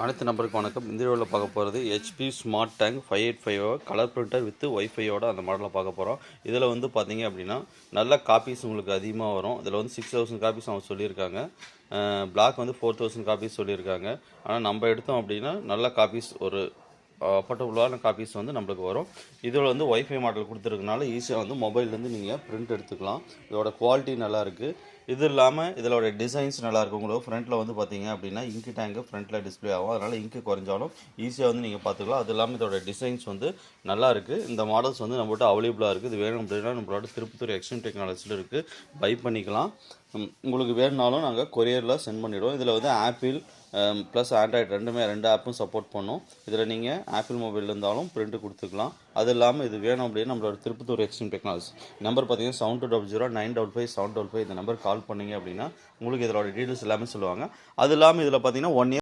அனைத்து நம்பருக்கு வணக்கம். இந்த வீடியோவில் பார்க்க போகிறது HP smart tank 585 colour printer with ஒய்ஃபையோட அந்த மாடலில் பார்க்க போகிறோம். இதில் வந்து பார்த்தீங்க அப்படின்னா நல்ல காப்பீஸ் உங்களுக்கு அதிகமாக வரும். இதில் வந்து 6000 காப்பீஸ் அவங்க சொல்லியிருக்காங்க. பிளாக் வந்து 4000 காப்பீஸ் சொல்லியிருக்காங்க. ஆனால் நம்ம எடுத்தோம் அப்படின்னா நல்ல காப்பீஸ் ஒரு அஃபோர்டபுளான காப்பீஸ் வந்து நம்மளுக்கு வரும். இதில் வந்து ஒய்ஃபை மாடல் கொடுத்துருக்கனால ஈஸியாக வந்து மொபைல்லேருந்து நீங்கள் பிரிண்ட் எடுத்துக்கலாம். இதோட குவாலிட்டி நல்லாயிருக்கு. இது இல்லாமல் இதோட டிசைன்ஸ் நல்லாயிருக்கும். உங்களுக்கு ஃப்ரண்ட்டில் வந்து பார்த்தீங்க அப்படின்னா இங்கு டேங்கு ஃப்ரண்ட்டில் டிஸ்பிளே ஆகும். அதனால் இங்கு குறைஞ்சாலும் ஈஸியாக வந்து நீங்கள் பார்த்துக்கலாம். அது இல்லாமல் இதோட டிசைன்ஸ் வந்து நல்லாயிருக்கு. இந்த மாடல்ஸ் வந்து நம்மகிட்ட அவைலபிளாக இருக்குது. இது வேணும் அப்படின்னா நம்மளோட திருப்பத்தூர் எக்ஸ்ட்ரீம் டெக்னாலஜியில் இருக்குது, பை பண்ணிக்கலாம். உங்களுக்கு வேணுனாலும் நாங்கள் கொரியரில் சென்ட் பண்ணிவிடுவோம். இதில் வந்து ஆப்பிள் ப்ளஸ் ஆண்ட்ராய்டு ரெண்டு ஆப்பும் சப்போர்ட் பண்ணோம். இதில் நீங்கள் ஆப்பிள் மொபைல் இருந்தாலும் பிரிண்ட் கொடுத்துக்கலாம். அது இல்லாமல் இது வேணும் அப்படின்னு நம்மளோட திருப்பத்தூர் எக்ஸ்ட்ரீம் டெக்னாலஜி நம்பர் பார்த்தீங்கன்னா 7200-955-755 இந்த நம்பர் கால் பண்ணிங்க அப்படின்னா உங்களுக்கு இதோட டீட்டெயில்ஸ் எல்லாமே சொல்லுவாங்க. அது இல்லாமல் இதில் பார்த்தீங்கன்னா 1 இயர்